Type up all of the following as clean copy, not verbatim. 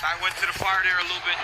I went to the fire there a little bit.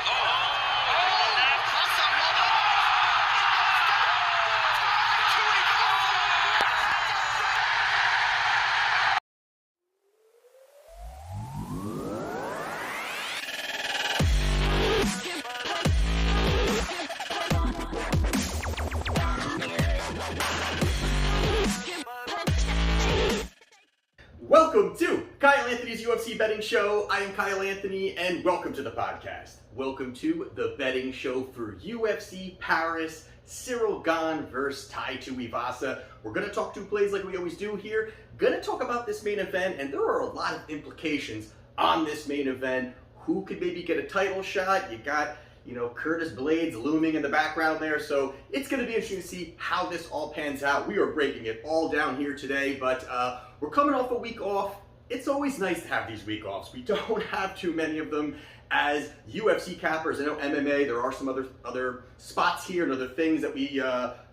Welcome to Kyle Anthony's UFC Betting Show. I am Kyle Anthony, and welcome to the podcast. Welcome to the betting show for UFC Paris, Ciryl Gane versus Tuivasa. We're going to talk two plays like we always do here. Going to talk about this main event, and there are a lot of implications on this main event. Who could maybe get a title shot? You got, Curtis Blades looming in the background there, so it's going to be interesting to see how this all pans out. We are breaking it all down here today, but we're coming off a week off. It's always nice to have these week offs. We don't have too many of them as UFC cappers. I know MMA, there are some other spots here and other things that we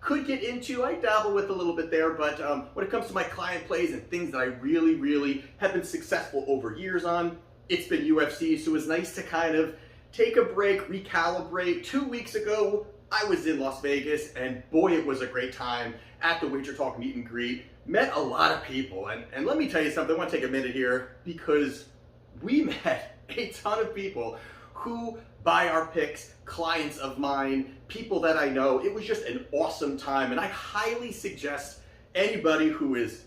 could get into. I dabble with a little bit there, but when it comes to my client plays and things that I really have been successful over years on, it's been UFC, so it's nice to kind of take a break, recalibrate. 2 weeks ago, I was in Las Vegas, and boy, it was a great time at the Wager Talk meet and greet. Met a lot of people, and let me tell you something, I want to take a minute here, because we met a ton of people who buy our picks, clients of mine, people that I know. It was just an awesome time, and I highly suggest anybody who is,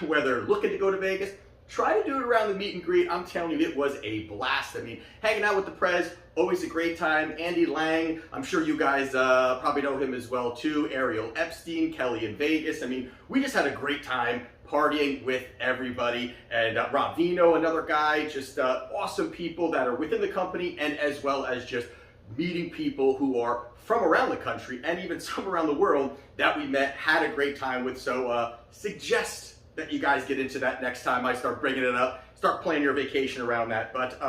whether looking to go to Vegas, try to do it around the meet and greet. I'm telling you, it was a blast. I mean, hanging out with the Prez, always a great time. Andy Lang, I'm sure you guys probably know him as well too. Ariel Epstein, Kelly in Vegas. I mean, we just had a great time partying with everybody. And Rob Vino, another guy, just awesome people that are within the company, and as well as just meeting people who are from around the country and even some around the world that we met, had a great time with. So suggest that you guys get into that next time I start bringing it up. Start planning your vacation around that. But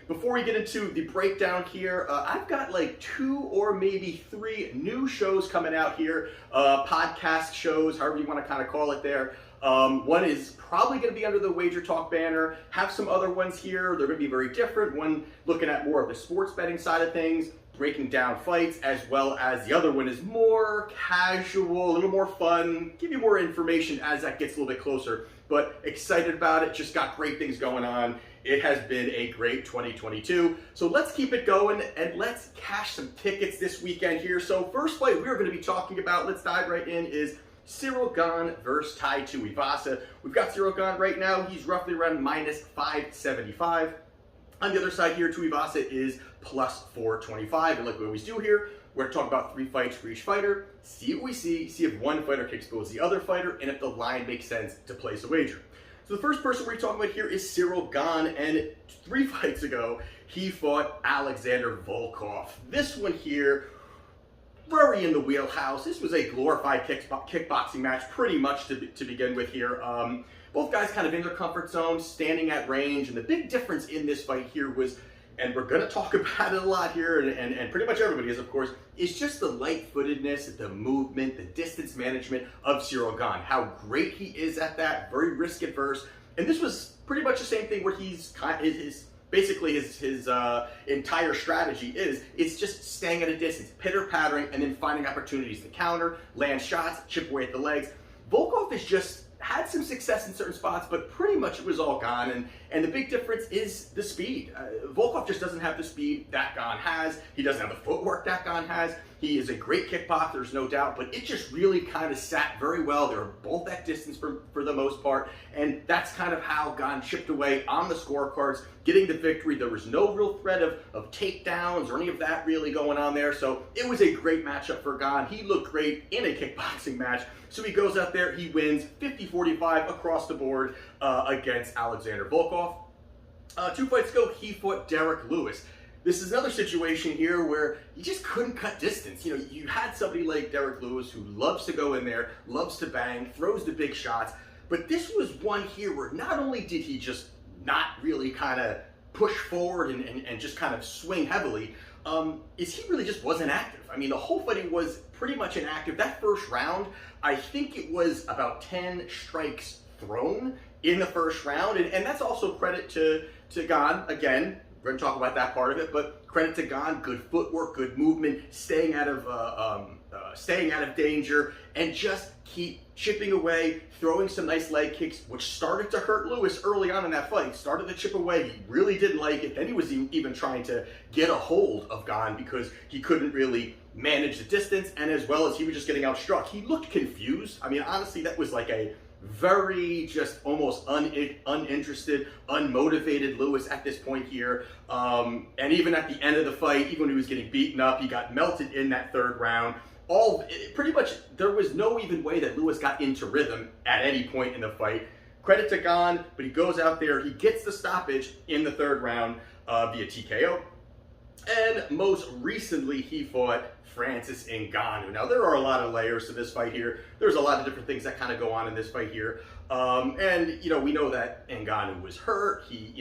before we get into the breakdown here, I've got like 2 or maybe 3 new shows coming out here, podcast shows, however you want to kind of call it there. One is probably going to be under the Wager Talk banner. Have some other ones here. They're going to be very different. One looking at more of the sports betting side of things, breaking down fights, as well as the other one is more casual, a little more fun, give you more information as that gets a little bit closer. But excited about it, just got great things going on. It has been a great 2022. So let's keep it going and let's cash some tickets this weekend here. So first fight we're going to be talking about, let's dive right in, is Ciryl Gane versus Tuivasa. We've got Ciryl Gane right now. He's roughly around minus 575. On the other side here, Tuivasa is plus 425. And like we always do here, we're going to talk about 3 fights for each fighter, see what we see if one fighter can expose the other fighter, and if the line makes sense to place a wager. So the first person we're talking about here is Ciryl Gane, and 3 fights ago, he fought Alexander Volkov. This one here, very in the wheelhouse. This was a glorified kickboxing match, pretty much to begin with here. Both guys kind of in their comfort zone, standing at range, and the big difference in this fight here was, and we're going to talk about it a lot here, and pretty much everybody is, of course, is just the light-footedness, the movement, the distance management of Ciryl Gane. How great he is at that, very risk-averse. And this was pretty much the same thing where he's basically his entire strategy is just staying at a distance, pitter-pattering, and then finding opportunities to counter, land shots, chip away at the legs. Volkov is just had some success in certain spots, but pretty much it was all Gane. And the big difference is the speed. Volkov just doesn't have the speed that Gane has. He doesn't have the footwork that Gane has. He is a great kickboxer, there's no doubt, but it just really kind of sat very well. They were both at distance for the most part, and that's kind of how Gane chipped away on the scorecards, getting the victory. There was no real threat of takedowns or any of that really going on there, so it was a great matchup for Gane. He looked great in a kickboxing match, so he goes out there, he wins 50-45 across the board against Alexander Volkov. 2 fights ago, he fought Derek Lewis. This is another situation here where you just couldn't cut distance. You had somebody like Derek Lewis who loves to go in there, loves to bang, throws the big shots, but this was one here where not only did he just not really kind of push forward and just kind of swing heavily, is he really just wasn't active. I mean, the whole fight he was pretty much inactive. That first round, I think it was about 10 strikes thrown in the first round, and that's also credit to Gane, again, We're going to talk about that part of it, but credit to Gane, good footwork, good movement, staying out of danger, and just keep chipping away, throwing some nice leg kicks, which started to hurt Lewis early on in that fight. He started to chip away. He really didn't like it. Then he was even trying to get a hold of Gane because he couldn't really manage the distance, and as well as he was just getting outstruck. He looked confused. I mean, honestly, that was like a very just almost uninterested, unmotivated Lewis at this point here. And even at the end of the fight, even when he was getting beaten up, he got melted in that third round. Pretty much, there was no even way that Lewis got into rhythm at any point in the fight. Credit to Gane, but he goes out there, he gets the stoppage in the third round via TKO. And most recently, he fought Francis Ngannou. Now, there are a lot of layers to this fight here. There's a lot of different things that kind of go on in this fight here. And, we know that Ngannou was hurt. He,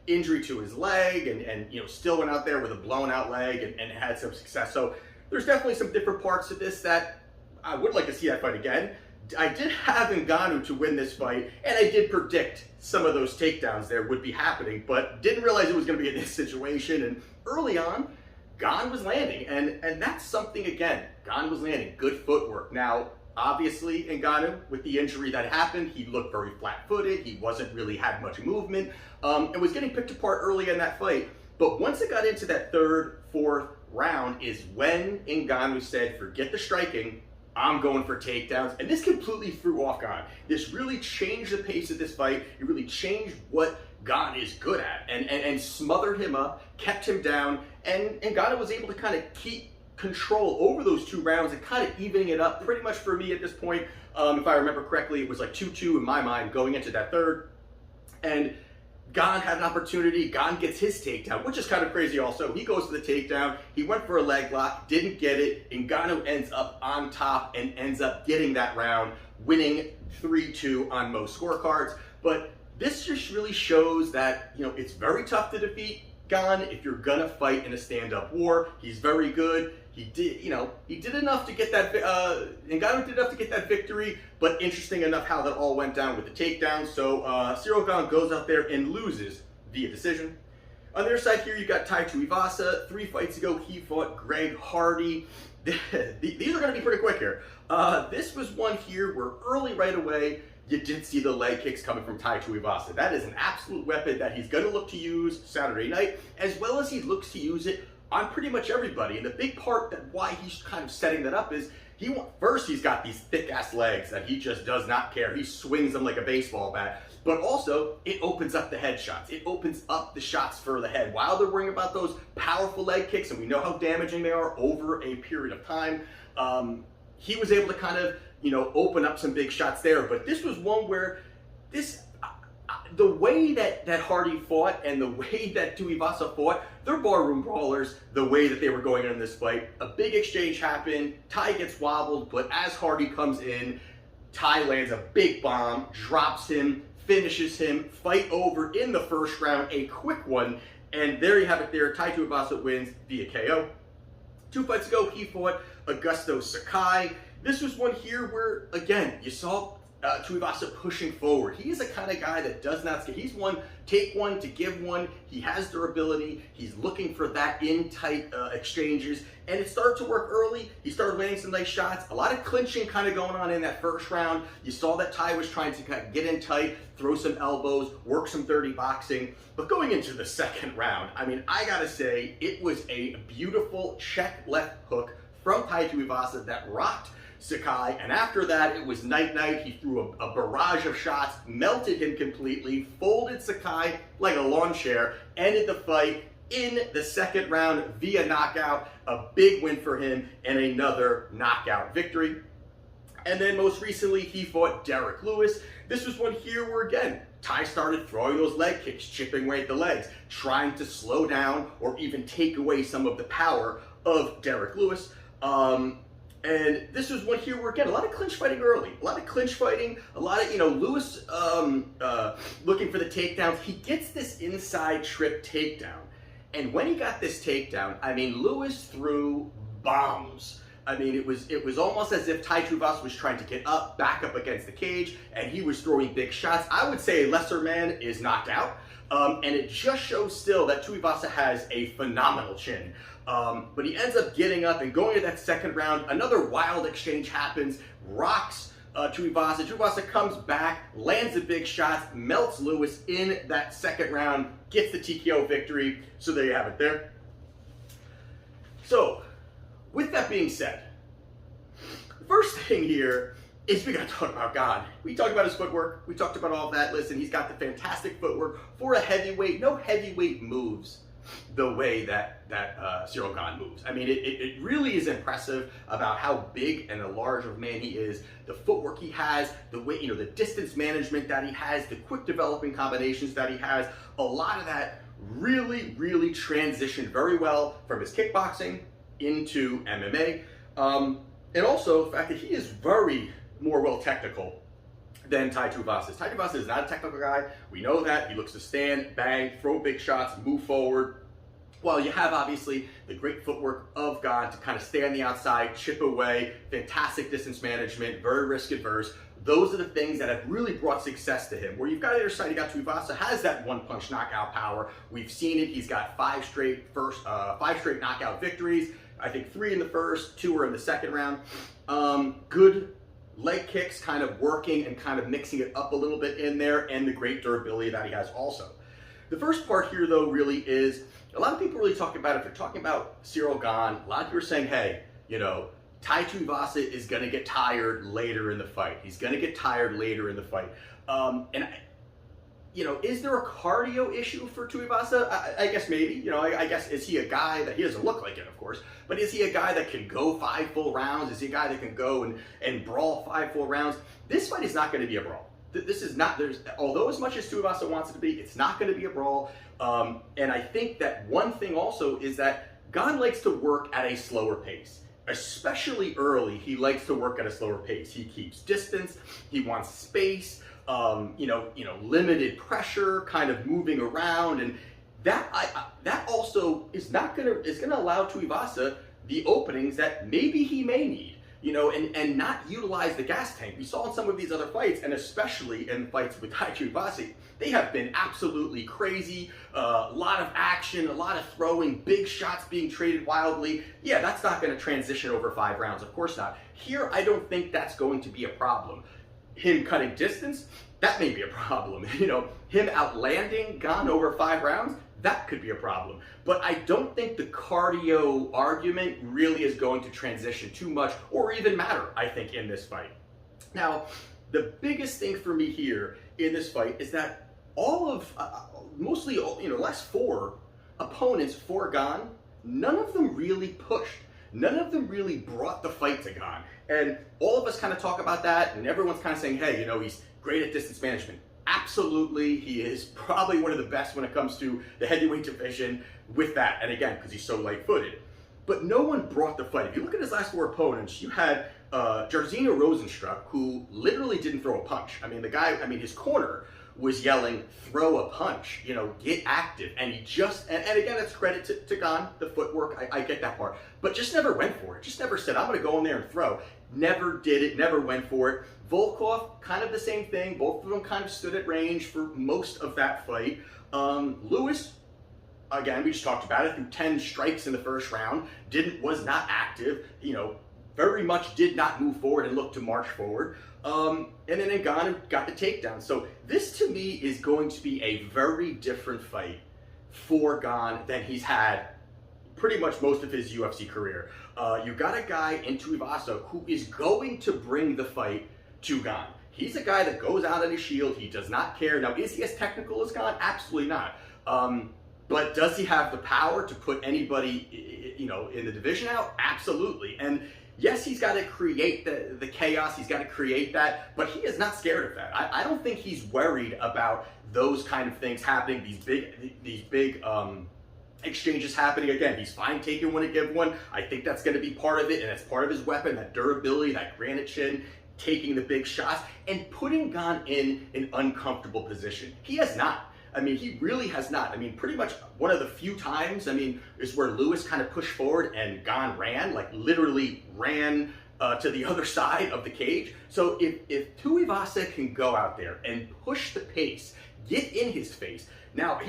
injury to his leg and still went out there with a blown out leg and had some success. So there's definitely some different parts to this that I would like to see that fight again. I did have Ngannou to win this fight, and I did predict some of those takedowns there would be happening, but didn't realize it was going to be in this situation. And early on, Gane was landing, and that's something, again, Gane was landing, good footwork. Now, obviously, Ngannou, with the injury that happened, he looked very flat-footed, he wasn't really had much movement, and was getting picked apart early in that fight. But once it got into that third, fourth round is when Ngannou said, forget the striking, I'm going for takedowns, and this completely threw off Gane. This really changed the pace of this fight. It really changed what Gane is good at, and smothered him up, kept him down, and Gane was able to kind of keep control over those 2 rounds and kind of evening it up pretty much for me at this point. If I remember correctly, it was like 2-2 in my mind going into that third, and Gane had an opportunity. Gane gets his takedown, which is kind of crazy also. He goes for the takedown. He went for a leg lock, didn't get it. Ngannou ends up on top and ends up getting that round, winning 3-2 on most scorecards. But this just really shows that, it's very tough to defeat Gane if you're gonna fight in a stand-up war. He's very good. He did enough to get that, Ngannou did enough to get that victory, but interesting enough how that all went down with the takedown. So Ciryl Gane goes out there and loses via decision. On their side here, you got Tuivasa. 3 fights ago, he fought Greg Hardy. These are gonna be pretty quick here. This was one here where early right away, you did see the leg kicks coming from Tuivasa. That is an absolute weapon that he's gonna look to use Saturday night, as well as he looks to use it on pretty much everybody. And the big part that why he's kind of setting that up is first he's got these thick ass legs that he just does not care. He swings them like a baseball bat. But also it opens up the head shots. It opens up the shots for the head. While they're worrying about those powerful leg kicks, and we know how damaging they are over a period of time, he was able to kind of open up some big shots there. But this was one where the way that Hardy fought and the way that Tuivasa fought, they're barroom brawlers the way that they were going in this fight. A big exchange happened, Tai gets wobbled, but as Hardy comes in, Tai lands a big bomb, drops him, finishes him, fight over in the first round, a quick one, and there you have it there. Tai Tuivasa wins via KO. 2 fights ago, he fought Augusto Sakai. This was one here where, again, you saw Tuivasa pushing forward. He is the kind of guy that does not skip. He's one, take one to give one. He has durability. He's looking for that in tight exchanges. And it started to work early. He started landing some nice shots. A lot of clinching kind of going on in that first round. You saw that Tai was trying to kind of get in tight, throw some elbows, work some dirty boxing. But going into the second round, I mean, I gotta say, it was a beautiful check left hook from Tai Tuivasa that rocked Sakai, and after that, it was night-night. He threw a barrage of shots, melted him completely, folded Sakai like a lawn chair, ended the fight in the second round via knockout. A big win for him and another knockout victory. And then most recently, he fought Derek Lewis. This was one here where, again, Tai started throwing those leg kicks, chipping away at the legs, trying to slow down or even take away some of the power of Derek Lewis. And this was one here where, again, a lot of clinch fighting early. A lot of clinch fighting, a lot of, Lewis looking for the takedowns. He gets this inside trip takedown. And when he got this takedown, I mean, Lewis threw bombs. I mean, it was almost as if Tai Tuivasa was trying to get back up against the cage, and he was throwing big shots. I would say a lesser man is knocked out. And it just shows still that Tuivasa has a phenomenal chin. But he ends up getting up and going to that second round. Another wild exchange happens, rocks Tuivasa. Tuivasa comes back, lands a big shot, melts Lewis in that second round, gets the TKO victory. So there you have it there. So, with that being said, the first thing here is we got to talk about Gane. We talked about his footwork. We talked about all of that. Listen, he's got the fantastic footwork for a heavyweight. No heavyweight moves the way that Ciryl Gane moves. I mean, it really is impressive about how big and a large of a man he is, the footwork he has, the way, the distance management that he has, the quick developing combinations that he has. A lot of that really, really transitioned very well from his kickboxing into MMA. And also the fact that he is very more well technical than Tai Tuivasa. Tai Tuivasa is not a technical guy. We know that. He looks to stand, bang, throw big shots, move forward. While you have, obviously, the great footwork of Gane to kind of stay on the outside, chip away, fantastic distance management, very risk adverse. Those are the things that have really brought success to him. Where you've got the other side, you got Tuivasa, has that one-punch knockout power. We've seen it. He's got five straight knockout victories. I think 3 in the first, 2 were in the second round. Good leg kicks, kind of working and kind of mixing it up a little bit in there, and the great durability that he has also. The first part here, though, really is, a lot of people really talk about, if they're talking about Ciryl Gane, a lot of people are saying, hey, Tai Tuivasa is going to get tired later in the fight. He's going to get tired later in the fight. Is there a cardio issue for Tuivasa? I guess maybe. I guess, is he a guy that, he doesn't look like it, of course, but is he a guy that can go 5 full rounds? Is he a guy that can go and brawl 5 full rounds? This fight is not going to be a brawl. This is not, although as much as Tuivasa wants it to be, it's not going to be a brawl. And I think that one thing also is that Gane likes to work at a slower pace. Especially early, he likes to work at a slower pace. He keeps distance, he wants space, limited pressure, kind of moving around, and that also is gonna allow Tuivasa the openings that maybe he may need, and not utilize the gas tank. We saw in some of these other fights, and especially in fights with Tai Tuivasa, they have been absolutely crazy. A lot of action, a lot of throwing, big shots being traded wildly. Yeah, that's not going to transition over 5 rounds, of course not. Here, I don't think that's going to be a problem. Him cutting distance, that may be a problem. Him outlanding Gane over 5 rounds, that could be a problem. But I don't think the cardio argument really is going to transition too much or even matter, I think, in this fight. Now, the biggest thing for me here in this fight is that last 4 opponents for Gane, none of them really pushed. None of them really brought the fight to Gane. And all of us kind of talk about that, and everyone's kind of saying, hey, he's great at distance management. Absolutely, he is probably one of the best when it comes to the heavyweight division with that. And again, because he's so light-footed. But no one brought the fight. If you look at his last 4 opponents, you had Jairzinho Rozenstruik, who literally didn't throw a punch. His corner was yelling, throw a punch, get active. And he just, and again, that's credit to Gane, the footwork, I get that part. But just never went for it. Just never said, I'm going to go in there and throw. Never did it, never went for it. Volkov, kind of the same thing. Both of them kind of stood at range for most of that fight. Lewis, again, we just talked about it, threw 10 strikes in the first round, was not active, very much did not move forward and look to march forward. And then Gane got the takedown. So this to me is going to be a very different fight for Gane than he's had pretty much most of his UFC career. You got a guy in Tuivasa who is going to bring the fight to Gane. He's a guy that goes out on his shield. He does not care. Now, is he as technical as Gane? Absolutely not. But does he have the power to put anybody, in the division out? Absolutely. And yes, he's got to create the chaos. He's got to create that, but he is not scared of that. I don't think he's worried about those kind of things happening. These big exchanges happening. Again, he's fine taking one to give one. I think that's going to be part of it, and it's part of his weapon, that durability, that granite chin, taking the big shots, and putting Gane in an uncomfortable position. He has not. He really has not. Pretty much one of the few times, is where Lewis kind of pushed forward and Gane ran, like literally ran to the other side of the cage. So if Tuivasa can go out there and push the pace, get in his face. Now,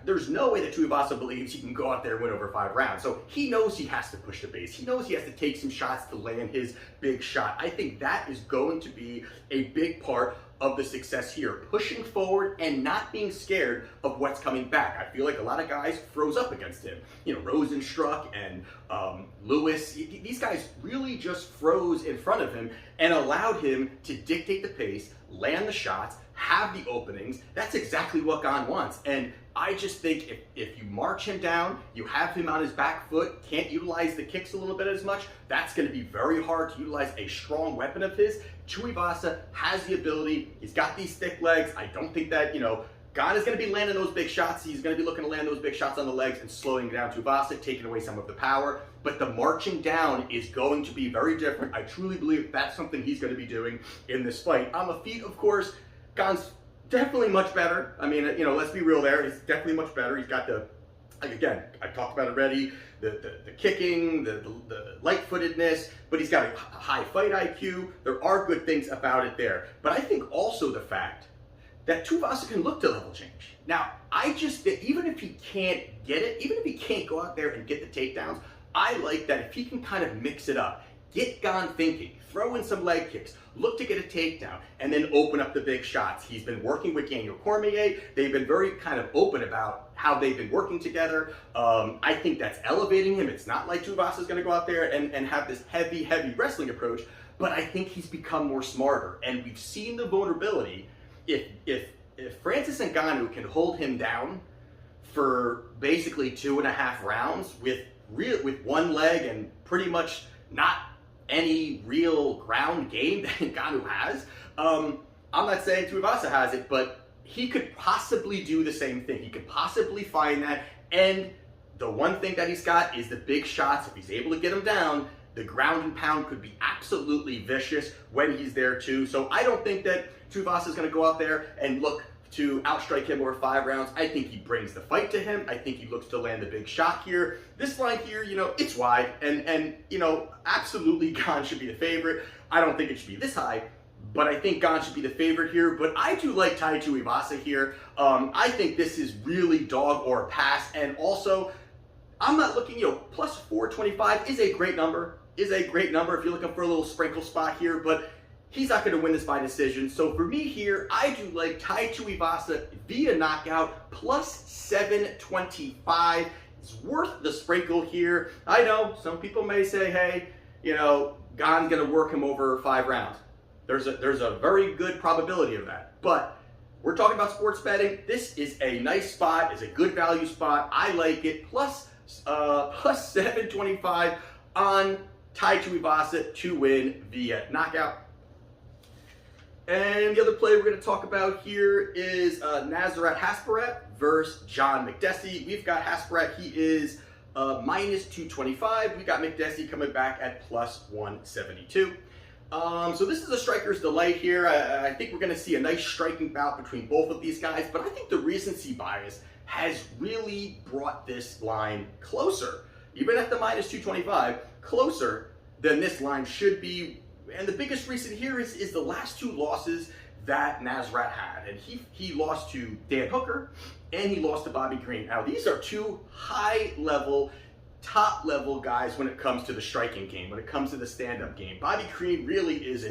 there's no way that Tuivasa believes he can go out there and win over 5 rounds. So he knows he has to push the base. He knows he has to take some shots to land his big shot. I think that is going to be a big part of the success here, pushing forward and not being scared of what's coming back. I feel like a lot of guys froze up against him. Rosenstruck and Lewis, these guys really just froze in front of him and allowed him to dictate the pace, land the shots, have the openings. That's exactly what Gane wants. And I just think if you march him down, you have him on his back foot, can't utilize the kicks a little bit as much, that's going to be very hard to utilize a strong weapon of his. Tuivasa has the ability. He's got these thick legs. I don't think that, Gane is going to be landing those big shots. He's going to be looking to land those big shots on the legs and slowing down Tuivasa, taking away some of the power. But the marching down is going to be very different. I truly believe that's something he's going to be doing in this fight. On the feet, of course, Gane's definitely much better. I mean, let's be real there. He's definitely much better. He's got again, I talked about it already, the kicking, the light-footedness, but he's got a high fight IQ. There are good things about it there. But I think also the fact that Tuivasa can look to level change. Now, I just think even if he can't get it, even if he can't go out there and get the takedowns, I like that if he can kind of mix it up, get Gane thinking, throw in some leg kicks, look to get a takedown, and then open up the big shots. He's been working with Daniel Cormier. They've been very kind of open about how they've been working together. I think that's elevating him. It's not like Tuivasa's going to go out there and have this heavy wrestling approach, but I think he's become more smarter. And we've seen the vulnerability. If Francis Ngannou can hold him down for basically 2.5 rounds with one leg and pretty much not any real ground game that Ngannou has. I'm not saying Tuivasa has it, but he could possibly do the same thing. He could possibly find that. And the one thing that he's got is the big shots. If he's able to get them down, the ground and pound could be absolutely vicious when he's there too. So I don't think that Tuivasa is going to go out there and look to outstrike him over 5 rounds. I think he brings the fight to him. I think he looks to land a big shot here. This line here, it's wide, and absolutely Gane should be the favorite. I don't think it should be this high, but I think Gane should be the favorite here. But I do like Tai Tuivasa here. I think this is really dog or pass, and also I'm not looking, plus 425 is a great number. If you're looking for a little sprinkle spot here, but he's not going to win this by decision. So for me here, I do like Tai Tuivasa via knockout, plus 725. It's worth the sprinkle here. I know some people may say, hey, Gane's going to work him over 5 rounds. There's a very good probability of that. But we're talking about sports betting. This is a nice spot. It's a good value spot. I like it. Plus 725 on Tai Tuivasa to win via knockout. And the other play we're going to talk about here is Nasrat Haqparast versus John Makdessi. We've got Haqparast, he is minus 225. We got Makdessi coming back at plus 172. So this is a striker's delight here. I think we're going to see a nice striking bout between both of these guys, but I think the recency bias has really brought this line closer, even at the minus 225, closer than this line should be. And the biggest reason here is the last 2 losses that Nasrat had. And he lost to Dan Hooker and he lost to Bobby Green. Now, these are 2 high-level, top-level guys when it comes to the striking game, when it comes to the stand-up game. Bobby Green really is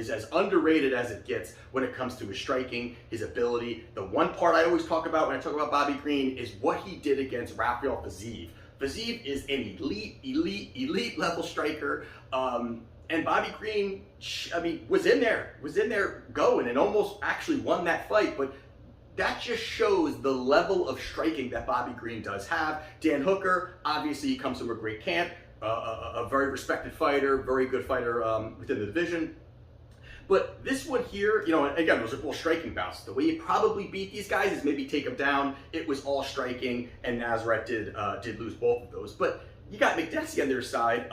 as underrated as it gets when it comes to his striking, his ability. The one part I always talk about when I talk about Bobby Green is what he did against Rafael Fiziev. Fiziev is an elite level striker. And Bobby Green, was in there going and almost actually won that fight. But that just shows the level of striking that Bobby Green does have. Dan Hooker, obviously he comes from a great camp, a very respected fighter, very good fighter within the division. But this one here, again, those are both striking bouts. The way you probably beat these guys is maybe take them down. It was all striking, and Nasrat did lose both of those. But you got Makdessi on their side,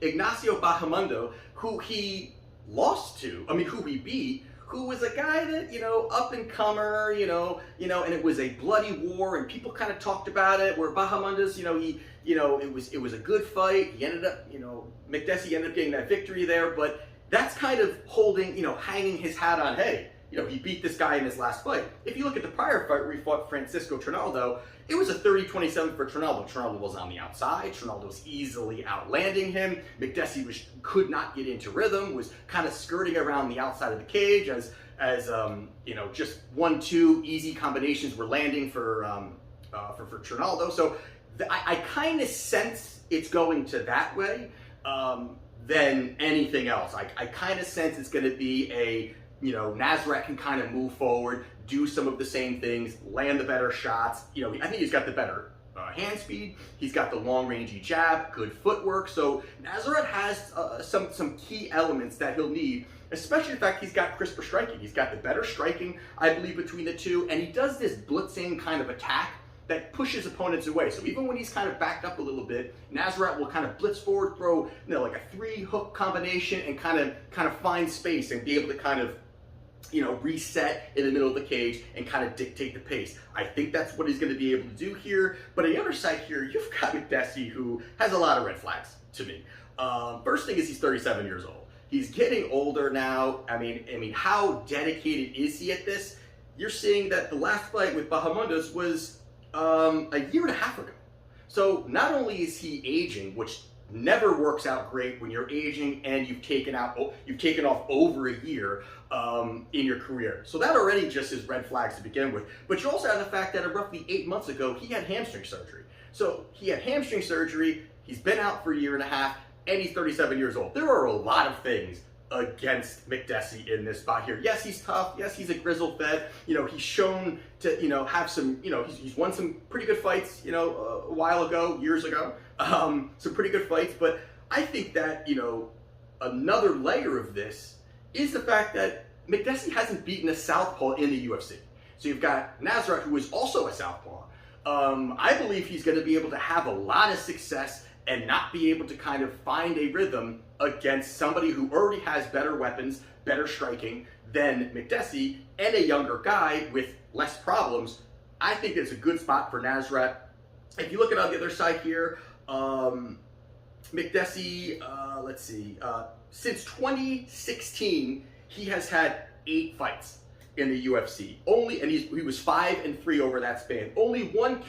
Ignacio Bahamundo, who he lost to, who he beat, who was a guy that, up and comer, and it was a bloody war, and people kind of talked about it, where Bahamundo's, it was a good fight. He ended up, Makdessi ended up getting that victory there, but that's kind of holding, hanging his hat on, hey, he beat this guy in his last fight. If you look at the prior fight where he fought Francisco Trinaldo, it was a 30-27 for Trinaldo. Trinaldo was on the outside. Trinaldo was easily outlanding him. Makdessi could not get into rhythm, was kind of skirting around the outside of the cage as just 1-2 easy combinations were landing for Trinaldo. So I kind of sense it's going to that way than anything else. I kind of sense it's going to be Nasrat can kind of move forward, do some of the same things, land the better shots. I think he's got the better hand speed. He's got the long-rangey jab, good footwork. So Nasrat has some key elements that he'll need, especially the fact he's got crisper striking. He's got the better striking, I believe, between the two, and he does this blitzing kind of attack that pushes opponents away. So even when he's kind of backed up a little bit, Nasrat will kind of blitz forward, throw like a 3-hook combination, and kind of find space and be able to kind of reset in the middle of the cage and kind of dictate the pace. I think that's what he's going to be able to do here. But on the other side here, you've got Makdessi, who has a lot of red flags to me. First thing is he's 37 years old. He's getting older now. I mean, how dedicated is he at this? You're seeing that the last fight with Bahamondes was a year and a half ago. So not only is he aging, which never works out great when you're aging and you've taken off over a year in your career. So that already just is red flags to begin with. But you also have the fact that roughly 8 months ago, he had hamstring surgery. So he had hamstring surgery, he's been out for a year and a half, and he's 37 years old. There are a lot of things against Makdessi in this spot here. Yes, he's tough. Yes, he's a grizzled vet. He's shown to, have some, he's won some pretty good fights, a while ago, years ago. Some pretty good fights. But I think that, another layer of this is the fact that Makdessi hasn't beaten a southpaw in the UFC. So you've got Nasrat, who is also a southpaw. I believe he's going to be able to have a lot of success and not be able to kind of find a rhythm against somebody who already has better weapons, better striking than Makdessi, and a younger guy with less problems. I think it's a good spot for Nasrat. If you look at on the other side here, Makdessi, let's see, since 2016, he has had 8 fights in the UFC. And he was 5-3 over that span. Only one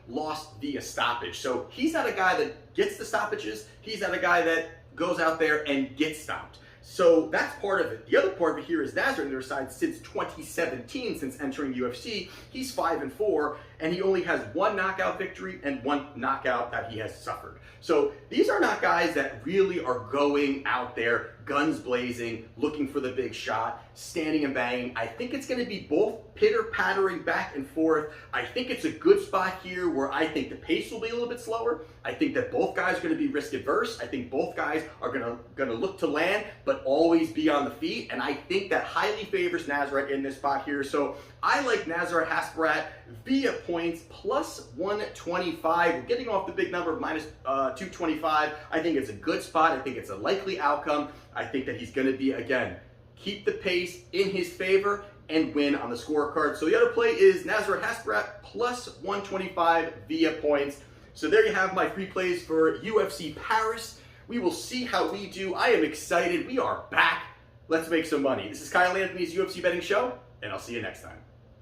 lost via stoppage. So he's not a guy that gets the stoppages. He's not a guy that goes out there and gets stopped. So that's part of it. The other part of it here is Nasrat on their side since 2017, since entering UFC. He's 5-4, and he only has 1 knockout victory and 1 knockout that he has suffered. So these are not guys that really are going out there, guns blazing, looking for the big shot, standing and banging. I think it's going to be both pitter-pattering back and forth. I think it's a good spot here where I think the pace will be a little bit slower. I think that both guys are going to be risk-averse. I think both guys are going to look to land, but always be on the feet. And I think that highly favors Nasrat in this spot here. So I like Nasrat Haqparast via points plus 125. We're getting off the big number of minus 225. I think it's a good spot. I think it's a likely outcome. I think that he's going to be, again, keep the pace in his favor and win on the scorecard. So the other play is Nasrat Haqparast plus 125 via points. So there you have my free plays for UFC Paris. We will see how we do. I am excited. We are back. Let's make some money. This is Kyle Anthony's UFC Betting Show, and I'll see you next time.